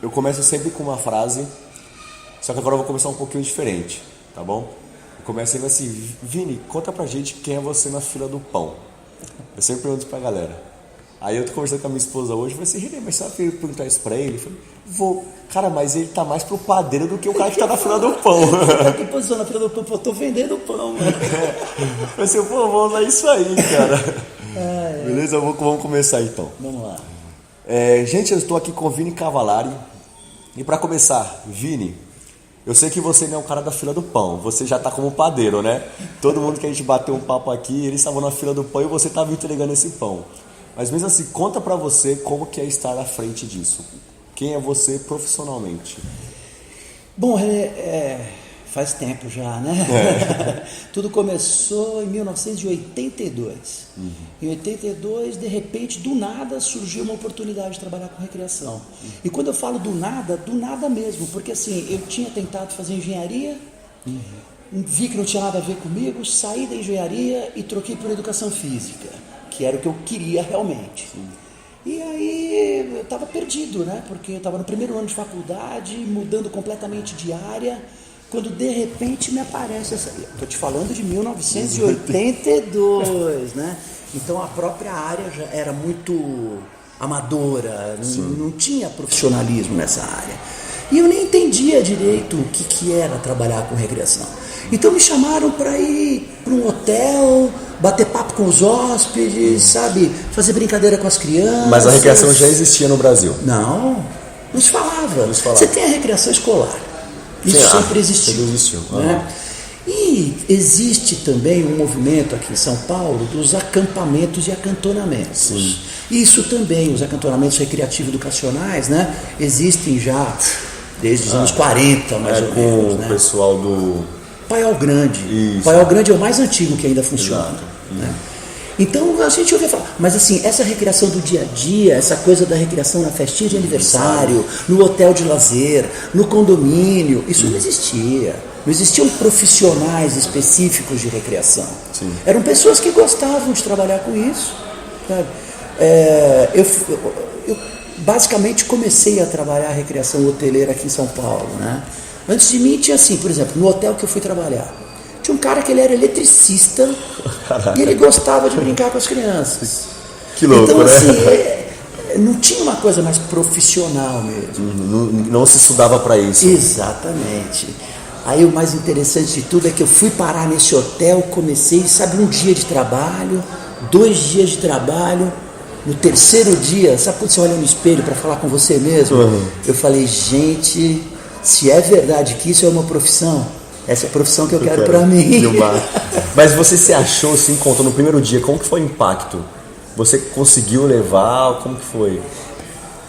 Eu começo sempre com uma frase, só que agora eu vou começar um pouquinho diferente, tá bom? Eu começo sempre assim, Vini, conta pra gente quem é você na fila do pão. Eu sempre pergunto pra galera. Aí eu tô conversando com a minha esposa hoje, eu falei assim, Renê, mas você vai perguntar isso pra ele? Eu falei, vou. Cara, mas ele tá mais pro padeiro do que o cara que tá na fila do pão. Tá que posição na fila do pão? Pô, eu tô vendendo pão, mano. Eu falei assim, pô, vou usar isso aí, cara. Beleza? Vamos começar então. Vamos lá. Gente, eu estou aqui com o Vini Cavallari. E pra começar, Vini, eu sei que você não é o cara da fila do pão, você já tá como padeiro, né? Todo mundo que a gente bateu um papo aqui, eles estavam na fila do pão e você tava entregando esse pão. Mas mesmo assim, conta pra você como que é estar à frente disso. Quem é você profissionalmente? Bom, faz tempo já, né? Tudo começou em 1982. Em 82, de repente, do nada, surgiu uma oportunidade de trabalhar com recreação. E quando eu falo do nada mesmo, porque assim, eu tinha tentado fazer engenharia, vi que não tinha nada a ver comigo, saí da engenharia e troquei por educação física, que era o que eu queria realmente. E aí eu estava perdido, né? Porque eu estava no primeiro ano de faculdade, mudando completamente de área, quando de repente me aparece essa... Estou te falando de 1982, né? Então a própria área já era muito amadora, não tinha profissionalismo nessa área. E eu nem entendia direito o que era trabalhar com recreação. Então me chamaram para ir para um hotel, bater papo com os hóspedes, sabe? Fazer brincadeira com as crianças. Mas a recreação já existia no Brasil? Não se falava. Você tem a recreação escolar. Isso sempre existiu. Né? E existe também um movimento aqui em São Paulo dos acampamentos e acantonamentos. Sim. Isso também, os acantonamentos recreativos educacionais, né? Existem já desde os anos 40, mais ou menos. Com o pessoal do... Paiol Grande. Isso. Paiol Grande é o mais antigo que ainda funciona. Né? Então a gente ouve falar, mas assim, essa recreação do dia a dia, essa coisa da recreação na festinha de aniversário, no hotel de lazer, no condomínio, isso não existia. Não existiam profissionais específicos de recreação. Sim. Eram pessoas que gostavam de trabalhar com isso. Sabe? Eu basicamente comecei a trabalhar a recreação hoteleira aqui em São Paulo, né? Antes de mim tinha assim, por exemplo, no hotel que eu fui trabalhar, tinha um cara que ele era eletricista. Caraca. E ele gostava de brincar com as crianças. Que louco, então, né? Assim, não tinha uma coisa mais profissional mesmo. Não se estudava para isso. Exatamente. Aí o mais interessante de tudo é que eu fui parar nesse hotel, comecei, sabe, um dia de trabalho, 2 dias de trabalho. No terceiro dia, sabe quando você olha no espelho para falar com você mesmo? Eu falei, gente, se é verdade que isso é uma profissão, essa é a profissão que eu quero para mim. Mas você se achou, se encontrou no primeiro dia, como que foi o impacto? Você conseguiu levar, como que foi?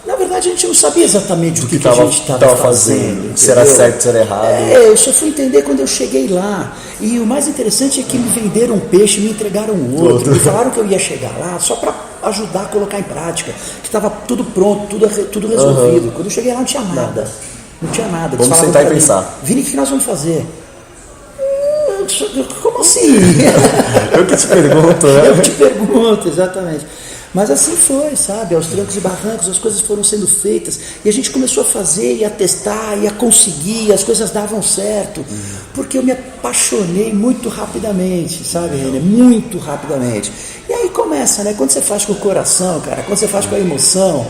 Na verdade a gente não sabia exatamente o que a gente estava fazendo. Se era certo, se era errado. Eu só fui entender quando eu cheguei lá. E o mais interessante é que me venderam um peixe e me entregaram outro. Me falaram que eu ia chegar lá só para ajudar a colocar em prática. Que estava tudo pronto, tudo resolvido. Quando eu cheguei lá não tinha nada. Não tinha nada. Vamos sentar e pensar. Vini, o que nós vamos fazer? Como assim? Eu que te pergunto, né? Eu que te pergunto, exatamente. Mas assim foi, sabe? Aos trancos e barrancos as coisas foram sendo feitas e a gente começou a fazer e a testar e a conseguir, e as coisas davam certo, porque eu me apaixonei muito rapidamente, sabe, Renê? Muito rapidamente. E aí começa, né? Quando você faz com o coração, cara, quando você faz com a emoção,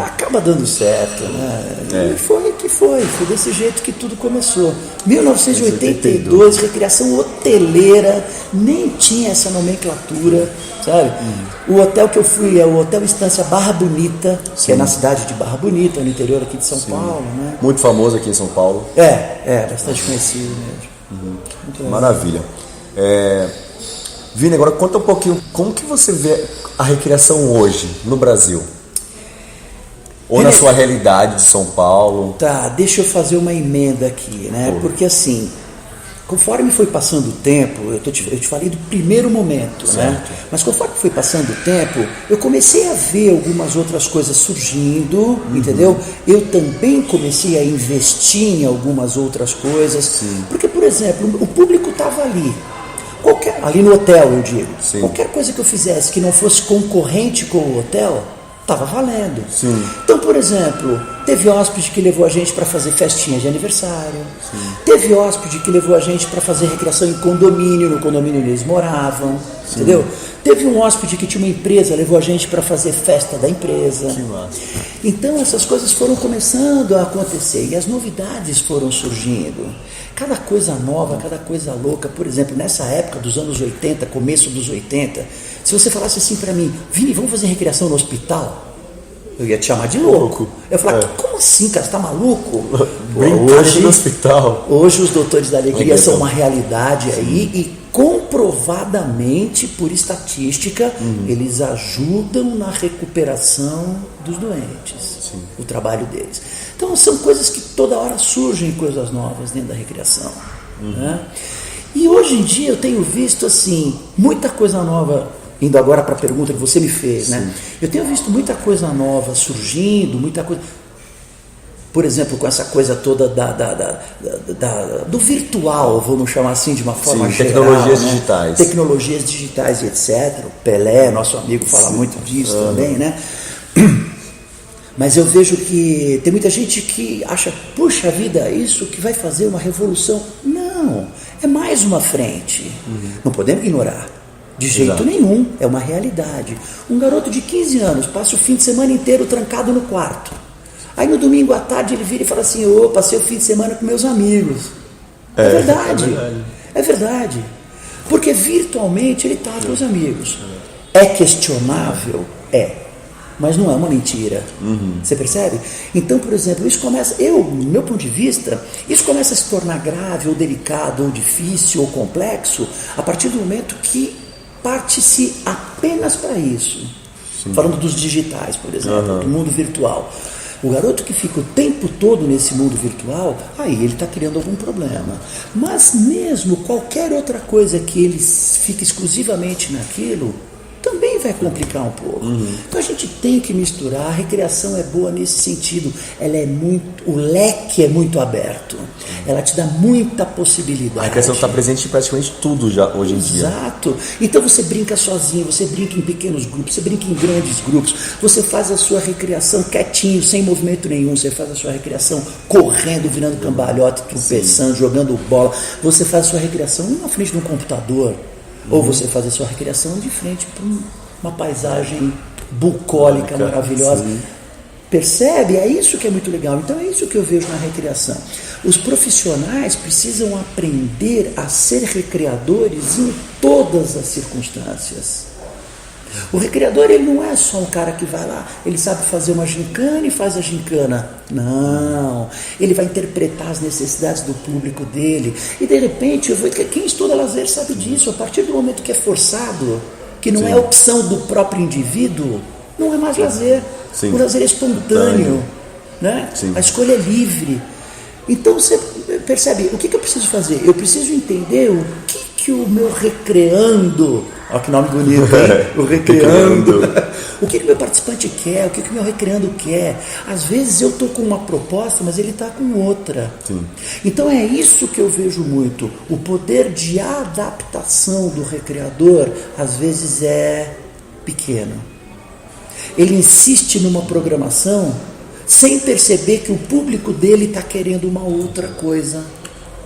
acaba dando certo, né? E foi desse jeito que tudo começou. 1982, recreação hoteleira, nem tinha essa nomenclatura, sabe? O hotel que eu fui é o Hotel Estância Barra Bonita, que é na cidade de Barra Bonita, no interior aqui de São Paulo, né? Muito famoso aqui em São Paulo. Bastante conhecido mesmo. Maravilha. Vini, agora conta um pouquinho, como que você vê a recreação hoje no Brasil? Ou na sua realidade de São Paulo? Tá, deixa eu fazer uma emenda aqui, né? Porque assim, conforme foi passando o tempo, eu te falei do primeiro momento, né? Mas conforme foi passando o tempo, eu comecei a ver algumas outras coisas surgindo, entendeu? Eu também comecei a investir em algumas outras coisas, porque, por exemplo, o público estava ali. Ali no hotel, eu digo. Qualquer coisa que eu fizesse que não fosse concorrente com o hotel, estava valendo. Então, por exemplo, Teve hóspede que levou a gente para fazer festinha de aniversário. Sim. Teve hóspede que levou a gente para fazer recreação em condomínio, no condomínio onde eles moravam. Sim. Entendeu? Teve um hóspede que tinha uma empresa, levou a gente para fazer festa da empresa. Que massa. Então essas coisas foram começando a acontecer e as novidades foram surgindo. Cada coisa nova, cada coisa louca. Por exemplo, nessa época dos anos 80, começo dos 80, se você falasse assim para mim, Vini, vamos fazer recreação no hospital? Eu ia te chamar de louco. Eu ia falar, como assim, cara? Você tá maluco? Hoje no hospital. Hoje os doutores da alegria são uma realidade aí e comprovadamente, por estatística, eles ajudam na recuperação dos doentes. Sim. O trabalho deles. Então são coisas que toda hora surgem, coisas novas dentro da recreação. Né? E hoje em dia eu tenho visto assim, muita coisa nova. Indo agora para a pergunta que você me fez, né? Eu tenho visto muita coisa nova surgindo, muita coisa. Por exemplo, com essa coisa toda do virtual, vamos chamar assim de uma forma geral. Tecnologias digitais. Tecnologias digitais e etc. O Pelé, nosso amigo, fala muito disso também, né? Mas eu vejo que tem muita gente que acha, puxa vida, isso que vai fazer uma revolução. Não, é mais uma frente. Não podemos ignorar. De jeito nenhum, é uma realidade. Um garoto de 15 anos passa o fim de semana inteiro trancado no quarto. Aí no domingo à tarde ele vira e fala assim, passei o fim de semana com meus amigos. É verdade. É verdade. Porque virtualmente ele está com os amigos. É questionável? É. Mas não é uma mentira. Você percebe? Então, por exemplo, isso começa, no meu ponto de vista, isso começa a se tornar grave, ou delicado, ou difícil, ou complexo, a partir do momento que parte-se apenas para isso. Sim. Falando dos digitais, por exemplo, do mundo virtual. O garoto que fica o tempo todo nesse mundo virtual, aí ele está criando algum problema. Mas mesmo qualquer outra coisa que ele fique exclusivamente naquilo, também vai complicar um pouco. Então a gente tem que misturar. A recreação é boa nesse sentido. Ela é o leque é muito aberto. Ela te dá muita possibilidade. A recreação está presente em praticamente tudo já hoje em dia. Exato. Então você brinca sozinho, você brinca em pequenos grupos, você brinca em grandes grupos, você faz a sua recreação quietinho, sem movimento nenhum, você faz a sua recreação correndo, virando cambalhota, tropeçando, jogando bola. Você faz a sua recreação na frente de um computador. Ou você faz a sua recreação de frente para uma paisagem bucólica, maravilhosa. Sim. Percebe? É isso que é muito legal. Então é isso que eu vejo na recreação. Os profissionais precisam aprender a ser recreadores em todas as circunstâncias. O recreador, ele não é só um cara que vai lá, ele sabe fazer uma gincana e faz a gincana. Não, ele vai interpretar as necessidades do público dele. E de repente, quem estuda lazer sabe disso. A partir do momento que é forçado, que não é opção do próprio indivíduo, não é mais lazer. O lazer é espontâneo, né? A escolha é livre. Então você percebe, o que eu preciso fazer? Eu preciso entender o que o meu recreando, olha que nome bonito, hein? O recreando. O que o meu participante quer, o que o meu recreando quer. Às vezes eu estou com uma proposta, mas ele está com outra. Sim. Então é isso que eu vejo muito. O poder de adaptação do recreador, às vezes é pequeno. Ele insiste numa programação sem perceber que o público dele está querendo uma outra coisa.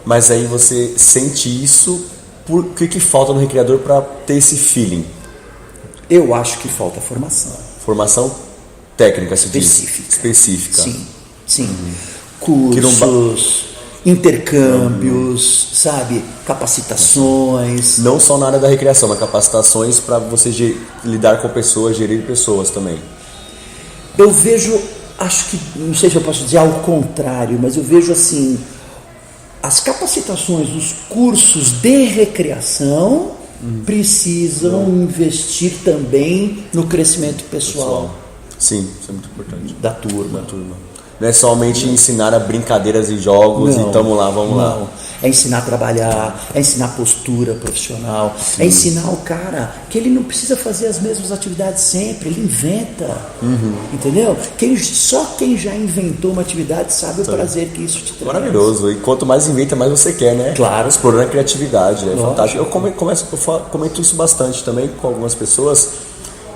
Mas aí você sente isso, o que falta no recreador para ter esse feeling? Eu acho que falta formação. Formação técnica, específica. Sim. Cursos, intercâmbios, sabe? Capacitações. Não só na área da recreação, mas capacitações para você lidar com pessoas, gerir pessoas também. Eu vejo, acho que, não sei se eu posso dizer ao contrário, mas eu vejo assim, as capacitações, os cursos de recreação precisam investir também no crescimento pessoal. Sim, isso é muito importante. Da turma. Não é somente ensinar a brincadeiras e jogos e vamos lá. É ensinar a trabalhar, é ensinar postura profissional, é ensinar o cara que ele não precisa fazer as mesmas atividades sempre, ele inventa, entendeu? Só quem já inventou uma atividade sabe o prazer que isso te traz. Maravilhoso, e quanto mais inventa, mais você quer, né? Claro. Explorando a criatividade, é fantástico. Eu comento isso bastante também com algumas pessoas.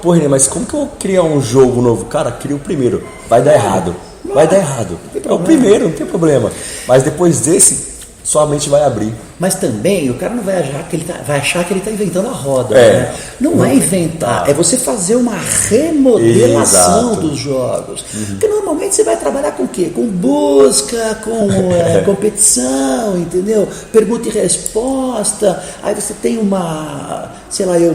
Pô, René, mas como que eu vou criar um jogo novo? Cara, cria o primeiro, vai dar errado. vai dar errado. É o primeiro, não tem problema. Mas depois desse, sua mente vai abrir. Mas também o cara não vai achar que ele está inventando a roda. Né? Não é inventar, é você fazer uma remodelação dos jogos. Porque normalmente você vai trabalhar com o quê? Com busca, com competição, entendeu? Pergunta e resposta. Aí você tem uma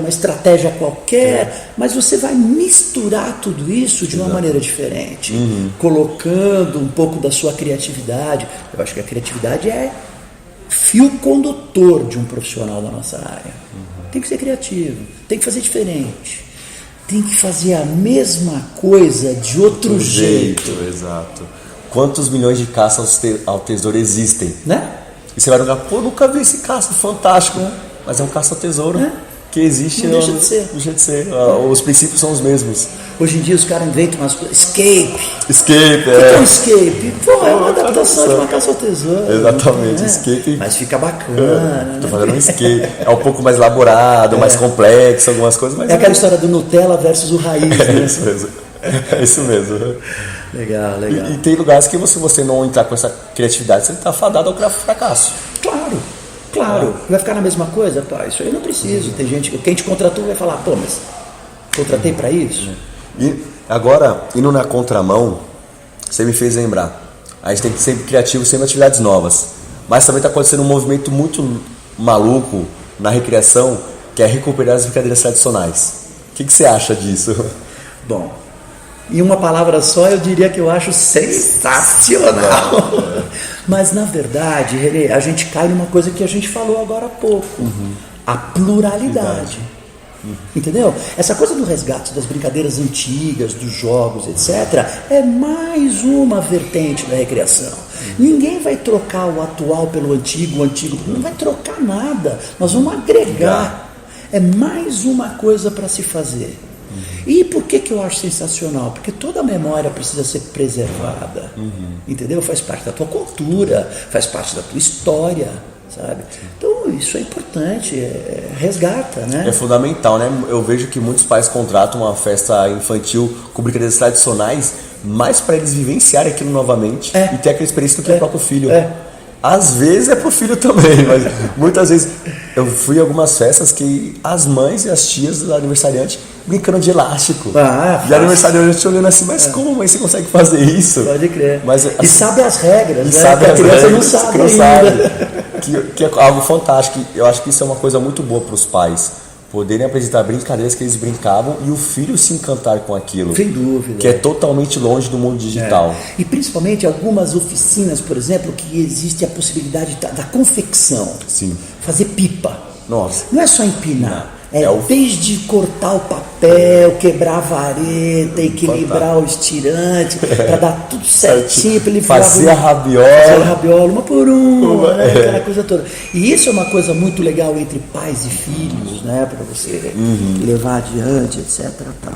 estratégia qualquer, mas você vai misturar tudo isso de uma maneira diferente, colocando um pouco da sua criatividade. Eu acho que a criatividade é fio condutor de um profissional da nossa área. Tem que ser criativo, tem que fazer diferente, tem que fazer a mesma coisa de outro jeito. Exato. Quantos milhões de caças ao tesouro existem? Né? E você vai jogar, nunca vi esse caça fantástico, mas é um caça ao tesouro que existe. Não deixa de ser. Deixa de ser. Os princípios são os mesmos. Hoje em dia os caras inventam umas coisas. Escape. Escape, O que é um escape? É uma adaptação de uma caça ao tesouro. Exatamente, escape. Mas fica bacana. Tô fazendo um escape. É um pouco mais elaborado, mais complexo, algumas coisas. Mas é aquela história do Nutella versus o raiz, né? Isso mesmo. É isso mesmo. Legal. E tem lugares que se você não entrar com essa criatividade, você está fadado ao fracasso. Claro. Vai ficar na mesma coisa? Isso aí eu não preciso. Tem gente, quem te contratou vai falar, mas contratei para isso? E agora, indo na contramão, você me fez lembrar. A gente tem que ser criativo, sempre atividades novas. Mas também está acontecendo um movimento muito maluco na recreação, que é recuperar as brincadeiras tradicionais. O que você acha disso? Bom, em uma palavra só eu diria que eu acho sensacional. Mas na verdade, a gente cai numa coisa que a gente falou agora há pouco. A pluralidade. Entendeu? Essa coisa do resgate das brincadeiras antigas, dos jogos, etc., é mais uma vertente da recreação. Ninguém vai trocar o atual pelo antigo, o antigo não vai trocar nada. Nós vamos agregar. É mais uma coisa para se fazer. E por que eu acho sensacional? Porque toda a memória precisa ser preservada. Entendeu? Faz parte da tua cultura, faz parte da tua história. Sabe? Então isso é importante, resgata, né? É fundamental, né? Eu vejo que muitos pais contratam uma festa infantil com brincadeiras tradicionais, mais para eles vivenciarem aquilo novamente e ter aquela experiência do que o próprio filho. Às vezes é pro filho também, mas muitas vezes eu fui em algumas festas que as mães e as tias do aniversariante brincando de elástico. E a aniversariante olhando assim, mas como mãe você consegue fazer isso? Pode crer. Mas, assim, e sabe as regras, né? Sabe a as criança regras, não sabe. Que é algo fantástico. Eu acho que isso é uma coisa muito boa para os pais poderem apresentar brincadeiras que eles brincavam e o filho se encantar com aquilo. Sem dúvida. Que é totalmente longe do mundo digital. E principalmente algumas oficinas, por exemplo, que existe a possibilidade da confecção. Sim. Fazer pipa. Nossa. Não é só empinar. Desde cortar o papel, quebrar a vareta, equilibrar o estirante, para dar tudo certinho, para ele fazer a rabiola, uma por uma, né? Aquela coisa toda. E isso é uma coisa muito legal entre pais e filhos, né? Para você levar adiante, etc. Tá.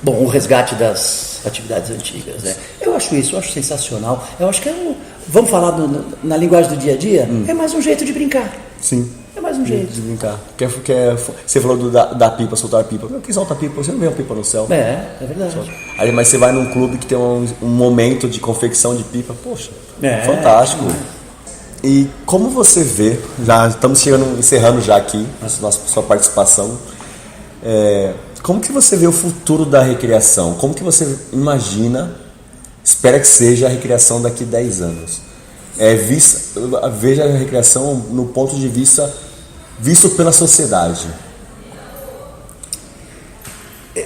Bom, o resgate das atividades antigas, né? Eu acho sensacional. Eu acho que vamos falar na linguagem do dia a dia, é mais um jeito de brincar. Sim. É mais um jeito de brincar. Você falou da pipa, soltar a pipa. Quem solta a pipa? Você não vê uma pipa no céu. É verdade. Aí, mas você vai num clube que tem um momento de confecção de pipa, poxa, fantástico. E como você vê, já estamos encerrando já aqui sua participação, como que você vê o futuro da recreação? Como que você imagina, espera que seja a recreação daqui a 10 anos? Veja a recreação no ponto de vista visto pela sociedade.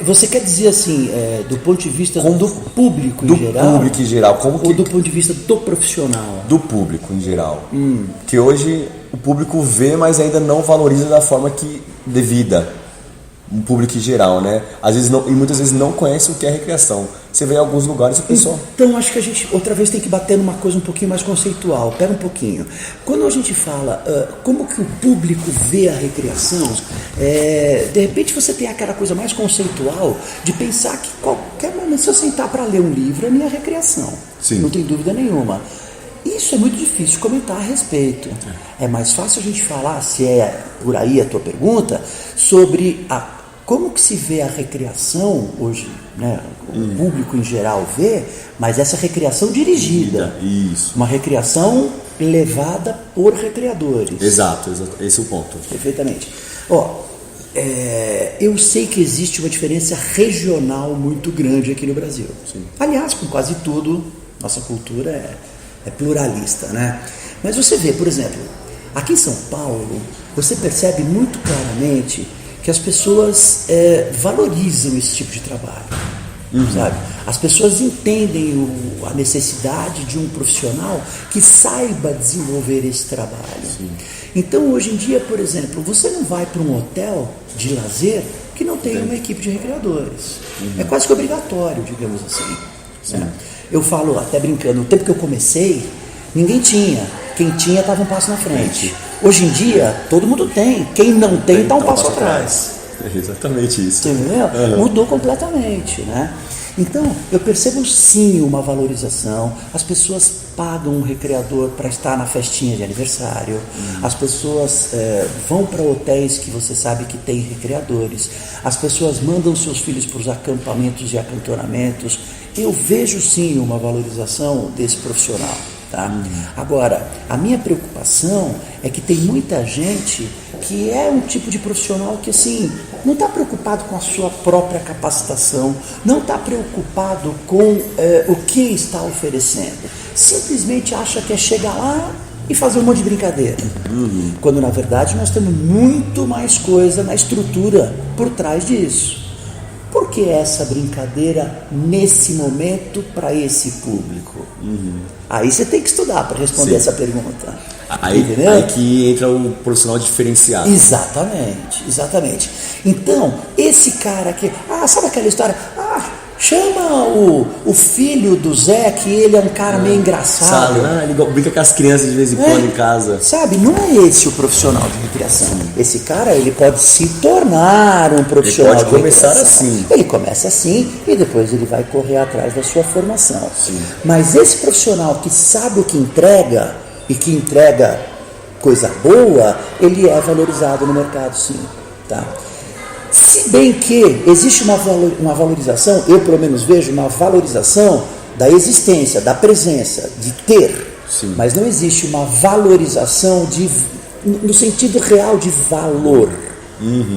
Você quer dizer assim, do ponto de vista do público em geral? Do público em geral. Ou do ponto de vista do profissional? Do público em geral. Que hoje o público vê, mas ainda não valoriza da forma que devida. Um público em geral, né? Às vezes e muitas vezes não conhece o que é recreação. Você vê em alguns lugares o pessoal... Então acho que a gente outra vez tem que bater numa coisa um pouquinho mais conceitual. Pera um pouquinho. Quando a gente fala como que o público vê a recreação, de repente você tem aquela coisa mais conceitual de pensar que qualquer momento, se eu sentar para ler um livro, é minha recreação. Sim. Não tem dúvida nenhuma. Isso é muito difícil comentar a respeito. É mais fácil a gente falar, se é por aí a tua pergunta, sobre como que se vê a recreação hoje, né? O público em geral vê, mas essa recreação dirigida. Isso. Uma recreação levada por recreadores. Exato, esse é o ponto. Perfeitamente. Eu sei que existe uma diferença regional muito grande aqui no Brasil. Sim. Aliás, com quase tudo, nossa cultura é pluralista, né? Mas você vê, por exemplo, aqui em São Paulo, você percebe muito claramente que as pessoas valorizam esse tipo de trabalho, sabe? As pessoas entendem a necessidade de um profissional que saiba desenvolver esse trabalho. Sim. Então, hoje em dia, por exemplo, você não vai para um hotel de lazer que não tenha uma equipe de recreadores. É quase que obrigatório, digamos assim. Né? Eu falo, até brincando, no tempo que eu comecei, ninguém tinha. Quem tinha estava um passo na frente. Hoje em dia, todo mundo tem. Quem não tem está um passo atrás. É exatamente isso. Entendeu? Mudou completamente, né? Então, eu percebo sim uma valorização. As pessoas pagam um recreador para estar na festinha de aniversário. As pessoas vão para hotéis que você sabe que tem recreadores. As pessoas mandam seus filhos para os acampamentos e acantonamentos. Eu vejo sim uma valorização desse profissional. Tá? Agora, a minha preocupação é que tem muita gente que é um tipo de profissional que assim, não está preocupado com a sua própria capacitação, não está preocupado com o que está oferecendo, simplesmente acha que é chegar lá e fazer um monte de brincadeira, quando na verdade nós temos muito mais coisa na estrutura por trás disso. Por que essa brincadeira nesse momento para esse público? Aí você tem que estudar para responder essa pergunta. Aí que entra o profissional diferenciado. Exatamente. Então, esse cara aqui, sabe aquela história? Chama o filho do Zé, que ele é um cara meio engraçado. Sabe, ele brinca com as crianças de vez em quando em casa. Sabe, não é esse o profissional de recreação. Esse cara, ele pode se tornar um profissional de recreação. Ele pode começar assim. Ele começa assim e depois ele vai correr atrás da sua formação. Sim. Mas esse profissional que sabe o que entrega e que entrega coisa boa, ele é valorizado no mercado, sim. Tá? Se bem que existe uma valorização, eu pelo menos vejo uma valorização da existência, da presença, de ter, sim. Mas não existe uma valorização no sentido real de valor,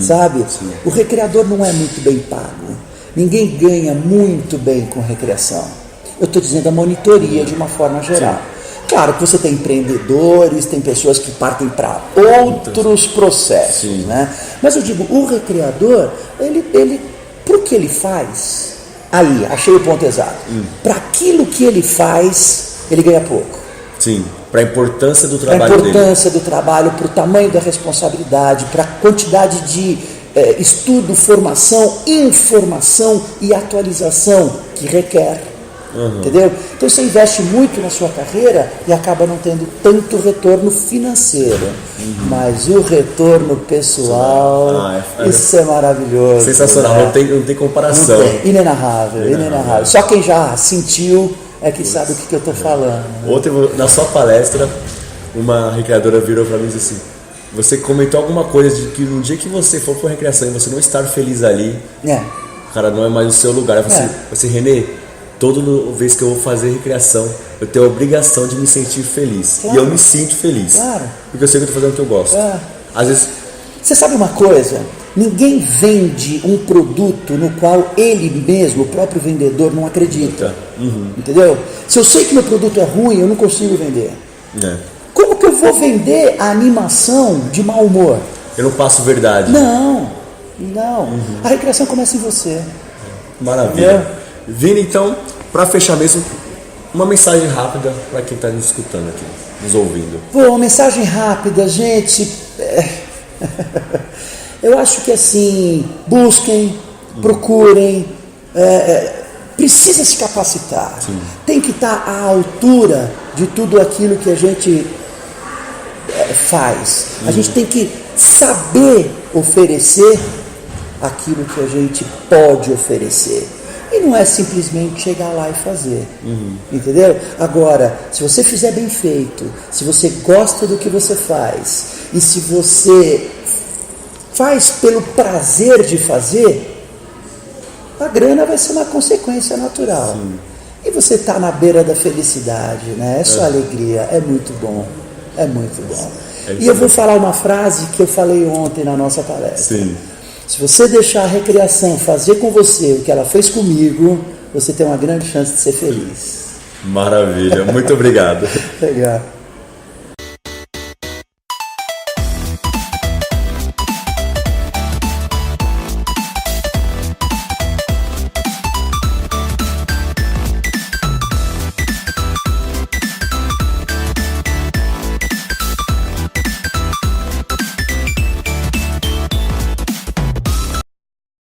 sabe? Sim. O recreador não é muito bem pago, ninguém ganha muito bem com recreação. Eu estou dizendo a monitoria de uma forma geral. Sim. Claro que você tem empreendedores, tem pessoas que partem para outros processos, sim. Né? Mas eu digo, o recreador, ele pro que ele faz, aí, achei o ponto exato. Para aquilo que ele faz, ele ganha pouco. Sim, para a importância do trabalho dele. Para a importância do trabalho, para o tamanho da responsabilidade, para a quantidade de estudo, formação, informação e atualização que requer. Entendeu? Então você investe muito na sua carreira e acaba não tendo tanto retorno financeiro, mas o retorno pessoal, isso é maravilhoso. Sensacional, né? não tem comparação. Não tem. Inenarrável. Só quem já sentiu é que sabe o que eu estou falando. Né? Ontem, na sua palestra, uma recreadora virou para mim e disse assim: você comentou alguma coisa de que no dia que você for para recreação e você não estar feliz ali, cara, não é mais o seu lugar. Eu falei assim, Renê, toda vez que eu vou fazer recreação, eu tenho a obrigação de me sentir feliz. Claro. E eu me sinto feliz. Claro. Porque eu sei que eu estou fazendo o que eu gosto. Às vezes... Você sabe uma coisa? Ninguém vende um produto no qual ele mesmo, o próprio vendedor, não acredita. Entendeu? Se eu sei que meu produto é ruim, eu não consigo vender. Como que eu vou vender a animação de mau humor? Eu não passo verdade. Não. A recreação começa em você. Maravilha. Vini, então, para fechar mesmo, uma mensagem rápida para quem está nos escutando aqui, nos ouvindo. Uma mensagem rápida, gente. Eu acho que assim, busquem, procurem, precisa se capacitar. Sim. Tem que estar à altura de tudo aquilo que a gente faz. A gente tem que saber oferecer aquilo que a gente pode oferecer. E não é simplesmente chegar lá e fazer, entendeu? Agora, se você fizer bem feito, se você gosta do que você faz, e se você faz pelo prazer de fazer, a grana vai ser uma consequência natural. Sim. E você está na beira da felicidade, né? É só alegria, é muito bom, é muito bom. E eu vou falar uma frase que eu falei ontem na nossa palestra. Sim. Se você deixar a recreação fazer com você o que ela fez comigo, você tem uma grande chance de ser feliz. Maravilha, muito obrigado. Legal.